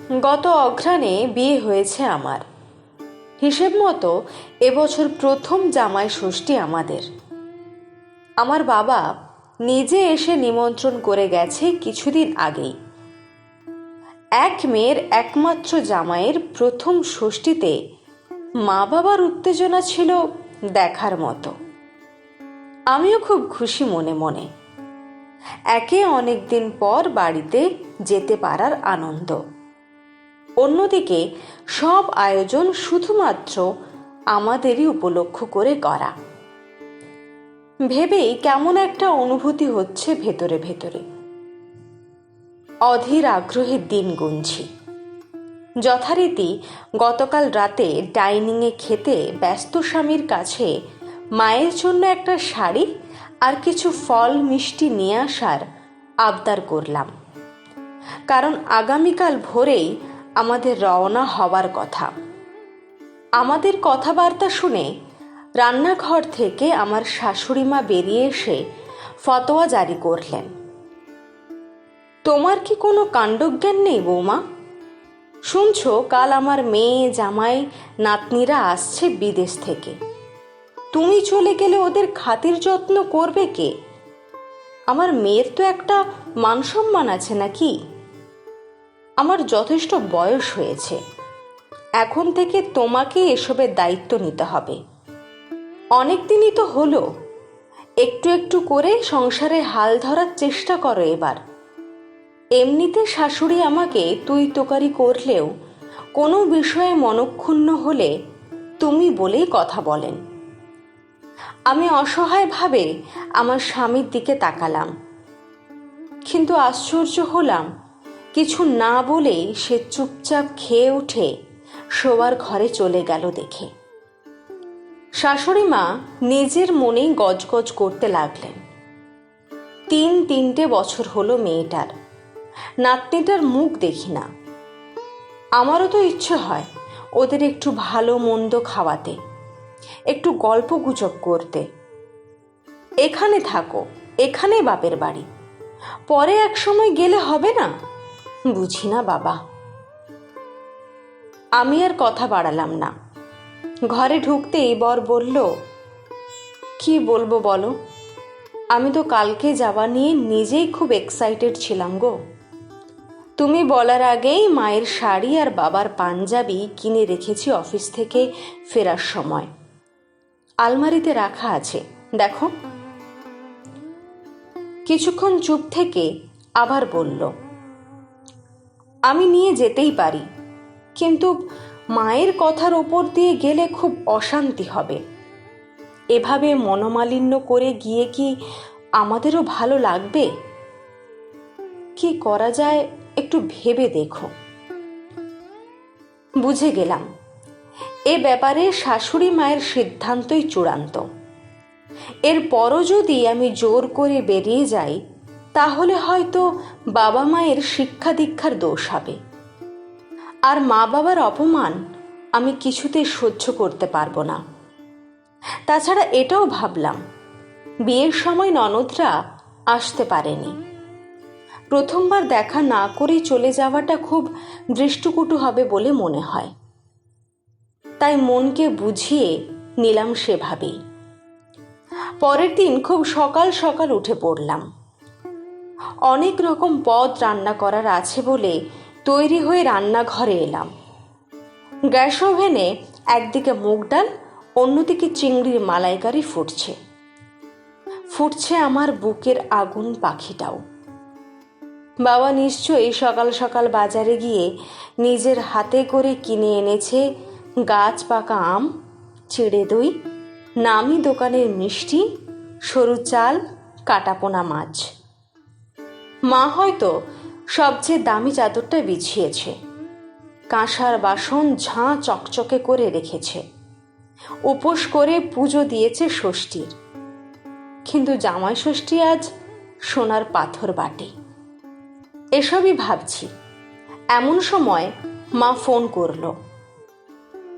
গত অঘ্রাণে বিয়ে হয়েছে আমার। হিসেব মতো এবছর প্রথম জামাই ষষ্ঠী আমাদের। আমার বাবা নিজে এসে নিমন্ত্রণ করে গেছে কিছুদিন আগেই। এক মেয়ের একমাত্র জামাইয়ের প্রথম ষষ্ঠীতে মা বাবার উত্তেজনা ছিল দেখার মতো। আমিও খুব খুশি মনে মনে। একে অনেক দিন পর বাড়িতে যেতে পারার আনন্দ। অন্যদিকে সব আয়োজন শুধুমাত্র আমাদেরই উপলক্ষ করে করা। ভেবেই কেমন একটা অনুভূতি হচ্ছে ভেতরে ভেতরে। অধীর আগ্রহের দিন গুনছি। যথারীতি গতকাল রাতে ডাইনিংয়ে খেতে ব্যস্ত স্বামীর কাছে মায়ের জন্য একটা শাড়ি আর কিছু ফল মিষ্টি নিয়ে আসার আবদার করলাম, কারণ আগামীকাল ভোরেই আমাদের রওনা হওয়ার কথা। আমাদের কথাবার্তা শুনে রান্নাঘর থেকে আমার শাশুড়ি মা বেরিয়ে এসে ফতোয়া জারি করলেন। তোমার কি কোনো কাণ্ডজ্ঞান নেই বৌমা? শুনছো কাল আমার মেয়ে জামাই নাতনিরা আসছে বিদেশ থেকে। তুমি চলে গেলে ওদের খাতির যত্ন করবে কে? আমার মেয়ের তো একটা মান সম্মান আছে নাকি? আমার যথেষ্ট বয়স হয়েছে, এখন থেকে তোমাকে এসবের দায়িত্ব নিতে হবে। অনেক দিনই তো হলো, একটু একটু করে সংসারে হাল ধরার চেষ্টা করো এবার। এমনিতে শাশুড়ি আমাকে তুই তোকারি করলেও কোনো বিষয়ে মনক্ষুণ্ণ হলে তুমি বলেই কথা বলেন। আমি অসহায়ভাবে আমার স্বামীর দিকে তাকালাম, কিন্তু আশ্চর্য হলাম কিছু না বলেই সে চুপচাপ খেয়ে উঠে শোবার ঘরে চলে গেল দেখে। শাশুড়ি মা নিজের মনেই গজগজ করতে লাগলেন। 3 বছর হলো মেয়েটার, নাতনিটার মুখ দেখি না। আমারও তো ইচ্ছে হয় ওদের একটু ভালো মন্দ খাওয়াতে, একটু গল্প গুজব করতে। এখানে থাকো, এখানে বাপের বাড়ি, পরে এক সময় গেলে হবে না? বুঝি না বাবা। আমি আর কথা বাড়ালাম না। ঘরে ঢুকতেই বর বলল, কি বলবো বলো, আমি তো কালকে যাওয়া নিয়ে নিজেই খুব এক্সাইটেড ছিলাম গো। তুমি বলার আগেই মায়ের শাড়ি আর বাবার পাঞ্জাবি কিনে রেখেছি অফিস থেকে ফেরার সময়, আলমারিতে রাখা আছে, দেখো। কিছুক্ষণ চুপ থেকে আবার বলল, আমি নিয়ে যেতেই পারি, কিন্তু মায়ের কথার ওপর দিয়ে গেলে খুব অশান্তি হবে। এভাবে মনোমালিন্য করে গিয়ে কি আমাদেরও ভালো লাগবে? কি করা যায় একটু ভেবে দেখো। বুঝে গেলাম এ ব্যাপারে শাশুড়ি মায়ের সিদ্ধান্তই চূড়ান্ত। এরপরও যদি আমি জোর করে বেরিয়ে যাই তাহলে হয়তো বাবা মায়ের শিক্ষা দীক্ষার দোষ হবে, আর মা বাবার অপমান আমি কিছুতেই সহ্য করতে পারবো না। তাছাড়া এটাও ভাবলাম, বিয়ের সময় ননদরা আসতে পারেনি। প্রথমবার দেখা না করেই চলে যাওয়াটা খুব দৃষ্টকটু হবে বলে মনে হয়। তাই মনকে বুঝিয়ে নিলাম সেভাবেই। পরের দিন খুব সকাল সকাল উঠে পড়লাম। অনেক রকম পদ রান্না করার আছে বলে তৈরি হয়ে রান্নাঘরে এলাম। গ্যাস ওভেনে একদিকে মুগ ডাল, অন্যদিকে চিংড়ির মালাইকারি ফুটছে। ফুটছে আমার বুকের আগুন পাখিটাও। বাবা নিশ্চয়ই সকাল সকাল বাজারে গিয়ে নিজের হাতে করে কিনে এনেছে গাছ পাকা আম, চিড়ে দই, নামি দোকানের মিষ্টি, সরু চাল, কাটাপোনা মাছ। মা হয়তো সবচেয়ে দামি চাদরটা বিছিয়েছে, কাঁসার বাসন ঝাঁ চকচকে করে রেখেছে। উপোস করে পুজো দিয়েছে ষষ্ঠীর, কিন্তু জামাই ষষ্ঠী আজ সোনার পাথর বাটে। এসবই ভাবছি, এমন সময় মা ফোন করলো।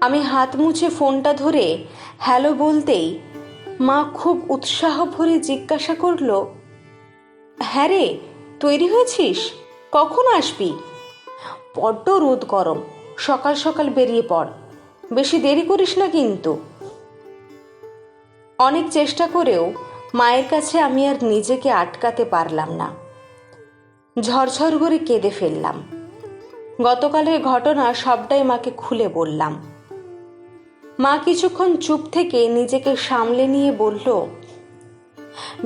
আমি হাত মুছে ফোনটা ধরে হ্যালো বলতেই মা খুব উৎসাহ ভরে জিজ্ঞাসা করলো, হ্যাঁ রে, তৈরি হয়েছিস? কখন আসবি? বড্ড রোদ গরম, সকাল সকাল বেরিয়ে পড়, বেশি দেরি করিস না কিন্তু। অনেক চেষ্টা করেও মায়ের কাছে আমি আর নিজেকে আটকাতে পারলাম না। ঝরঝর করে কেঁদে ফেললাম। গতকালের ঘটনা সবটাই মাকে খুলে বললাম। মা কিছুক্ষণ চুপ থেকে নিজেকে সামলে নিয়ে বলল,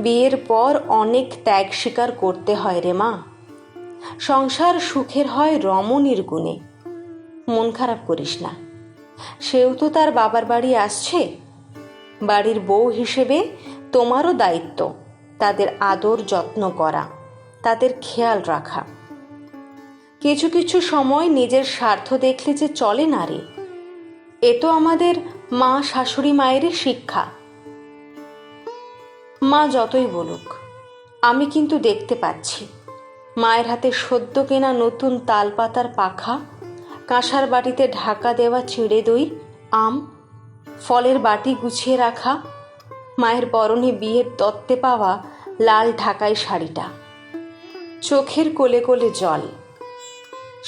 বিয়ের পর অনেক ত্যাগ স্বীকার করতে হয় রে মা। সংসার সুখের হয় রমণীর গুণে। মন খারাপ করিস না, সেও তো তার বাবার বাড়ি আসছে। বাড়ির বউ হিসেবে তোমারও দায়িত্ব তাদের আদর যত্ন করা, তাদের খেয়াল রাখা। কিছু কিছু সময় নিজের স্বার্থ দেখলে যে চলে না রে। এ তো আমাদের মা শাশুড়ি মায়েরই শিক্ষা। মা যতই বলুক, আমি কিন্তু দেখতে পাচ্ছি মায়ের হাতে সদ্য কেনা নতুন তালপাতার পাখা, কাঁসার বাটিতে ঢাকা দেওয়া চিঁড়ে দই, আম, ফলের বাটি গুছিয়ে রাখা, মায়ের পরনে বিয়ের তত্ত্বে পাওয়া লাল ঢাকাই শাড়িটা। চোখের কোলে কোলে জল।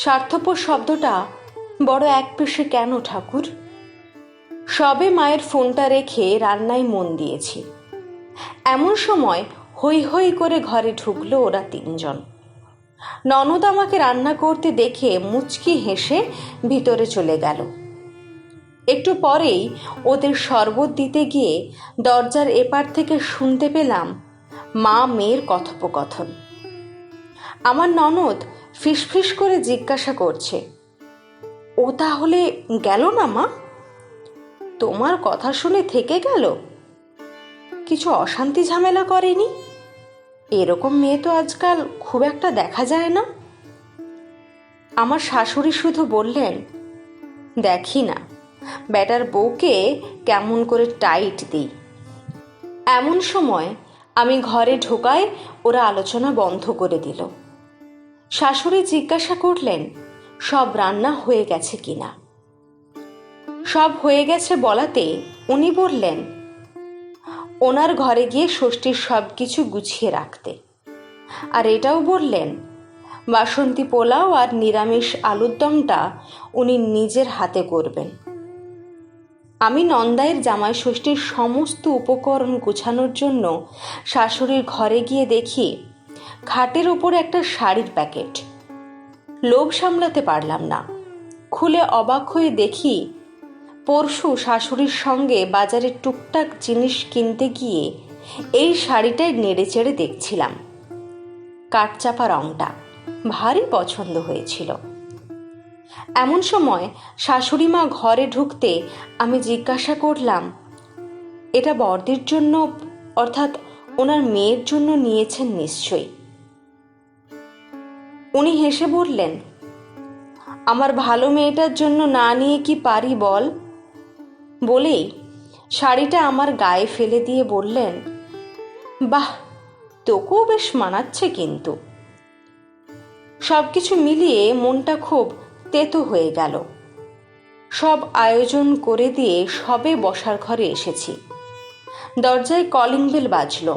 স্বার্থপর শব্দটা বড় একপেশে কেন ঠাকুর? সবে মায়ের ফোনটা রেখে রান্নায় মন দিয়েছি। এমন সময় হৈ হৈ করে ঘরে ঢুকলো ওরা তিনজন। ননদ আমাকে রান্না করতে দেখে মুচকি হেসে ভিতরে চলে গেল। একটু পরেই ওদের শরবত দিতে গিয়ে দরজার এপার থেকে শুনতে পেলাম মা মেয়ের কথোপকথন। আমার ননদ ফিসফিস করে জিজ্ঞাসা করছে, ও তাহলে গেল না মা? তোমার কথা শুনে থেকে গেল? কিছু অশান্তি ঝামেলা করেনি? এরকম মেয়ে তো আজকাল খুব একটা দেখা যায় না। আমার শাশুড়ি শুধু বললেন, দেখি না বেটার বউকে কেমন করে টাইট দিই। এমন সময় আমি ঘরে ঢোকায় ওরা আলোচনা বন্ধ করে দিল। শাশুড়ি জিজ্ঞাসা করলেন, সব রান্না হয়ে গেছে কিনা। সব হয়ে গেছে বলাতে উনি বললেন ওনার ঘরে গিয়ে ষষ্ঠীর সব কিছু গুছিয়ে রাখতে। আর এটাও বললেন বাসন্তী পোলাও আর নিরামিষ আলুর দমটা উনি নিজের হাতে করবেন। আমি নন্দাইয়ের জামাই ষষ্ঠীর সমস্ত উপকরণ গুছানোর জন্য শাশুড়ির ঘরে গিয়ে দেখি খাটের উপর একটা শাড়ির প্যাকেট। লোভ সামলাতে পারলাম না, খুলে অবাক হয়ে দেখি পরশু শাশুড়ির সঙ্গে বাজারে টুকটাক জিনিস কিনতে গিয়ে এই শাড়িটাই নেড়ে চেড়ে দেখছিলাম। কাঠচাপা রংটা ভারী পছন্দ হয়েছিল। এমন সময় শাশুড়ি মা ঘরে ঢুকতে আমি জিজ্ঞাসা করলাম, এটা বড়দির জন্য অর্থাৎ ওনার মেয়ের জন্য নিয়েছেন নিশ্চয়ই। উনি হেসে বললেন, আমার ভালো মেয়েটার জন্য না নিয়ে কি পারি বল? বলেই শাড়িটা আমার গায়ে ফেলে দিয়ে বললেন, বাহ, তোকেও বেশ মানাচ্ছে কিন্তু। সব কিছু মিলিয়ে মনটা খুব তেতো হয়ে গেল। সব আয়োজন করে দিয়ে সবে বসার ঘরে এসেছি। দরজায় কলিং বেল বাজল।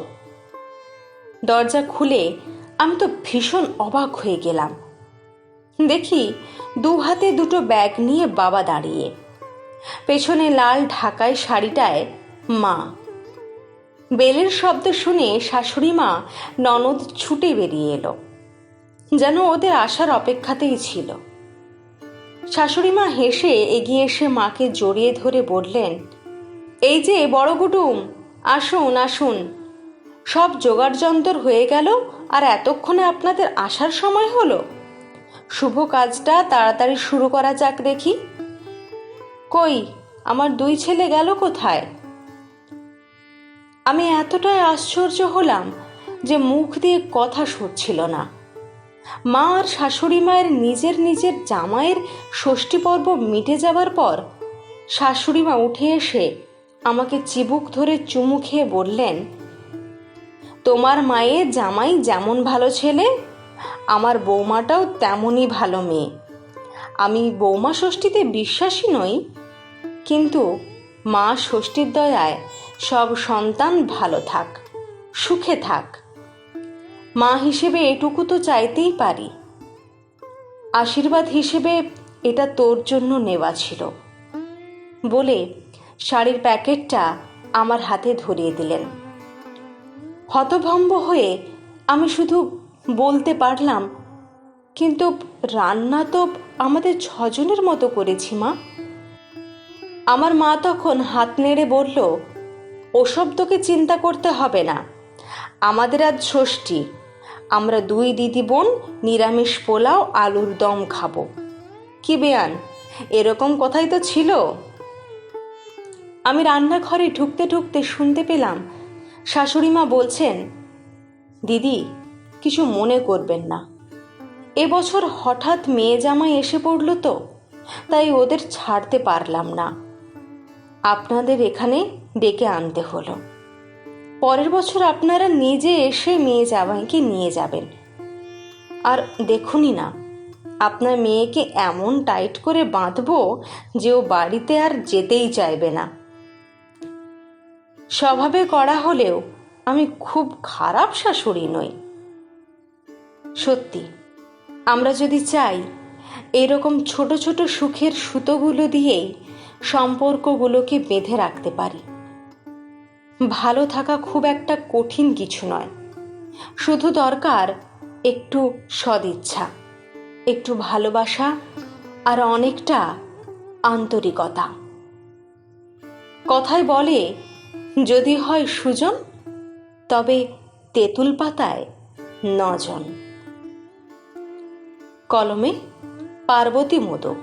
দরজা খুলে আমি তো ভীষণ অবাক হয়ে গেলাম। দেখি দু হাতে দুটো ব্যাগ নিয়ে বাবা দাঁড়িয়ে, পেছনে লাল ঢাকাই শাড়িটায় মা। বেলের শব্দ শুনে শাশুড়ি মা ননদ ছুটে বেরিয়ে এলো, যেন ওদের আসার অপেক্ষাতেই ছিল। শাশুড়ি মা হেসে এগিয়ে এসে মাকে জড়িয়ে ধরে বললেন, এই যে বড় কুটুম, আসুন আসুন, সব জোগাড় যন্তর হয়ে গেল আর এতক্ষণে আপনাদের আসার সময় হলো। শুভ কাজটা তাড়াতাড়ি শুরু করা যাক দেখি। কই আমার দুই ছেলে গেল কোথায়? আমি এতটাই আশ্চর্য হলাম যে মুখ দিয়ে কথা সরছিল না। মা আর শাশুড়ি মায়ের নিজের জামাইয়ের ষষ্ঠী পর্ব মিটে যাবার পর শাশুড়ি মা উঠে এসে আমাকে চিবুক ধরে চুমু খেয়ে বললেন, তোমার মায়ের জামাই যেমন ভালো ছেলে, আমার বৌমাটাও তেমনই ভালো মেয়ে। আমি বৌমা ষষ্ঠীতে বিশ্বাসী নই, কিন্তু মা ষষ্ঠীর দয়ায় সব সন্তান ভালো থাক, সুখে থাক। মা হিসেবে এটুকু তো চাইতেই পারি। আশীর্বাদ হিসেবে এটা তোর জন্য নেওয়া ছিল বলে শাড়ির প্যাকেটটা আমার হাতে ধরিয়ে দিলেন। হতভম্ব হয়ে আমি শুধু বলতে পারলাম, কিন্তু রান্না তো আমাদের 6 জনের মতো করেছি মা। আমার মা তখন হাত নেড়ে বলল, ওসব তোকে চিন্তা করতে হবে না, আমাদের আজ ষষ্ঠী, আমরা 2 দিদি বোন নিরামিষ পোলাও আলুর দম খাবো। কি বেয়ান, এরকম কথাই তো ছিল। আমি রান্নাঘরে ঢুকতে ঢুকতে শুনতে পেলাম শাশুড়ি মা বলছেন, দিদি কিছু মনে করবেন না, এবছর হঠাৎ মেয়ে জামাই এসে পড়ল তো, তাই ওদের ছাড়তে পারলাম না, আপনাদের এখানে ডেকে আনতে হলো। পরের বছর আপনারা নিজে এসে মেয়ে জামাইকে নিয়ে যাবেন। আর দেখুনই না, আপনার মেয়েকে এমন টাইট করে বাঁধবো যে ও বাড়িতে আর যেতেই চাইবে না। স্বভাবে কড়া হলেও আমি খুব খারাপ শাশুড়ি নই। সত্যি, আমরা যদি চাই, এরকম ছোট ছোট সুখের সুতোগুলো দিয়েই সম্পর্কগুলোকে বেঁধে রাখতে পারি। ভালো থাকা খুব একটা কঠিন কিছু নয়, শুধু দরকার একটু সদিচ্ছা, একটু ভালোবাসা আর অনেকটা আন্তরিকতা। কথায় বলে, যদি হয় সুজন, তবে তেঁতুল পাতায় 9 জন। কলমে পার্বতী মোদক।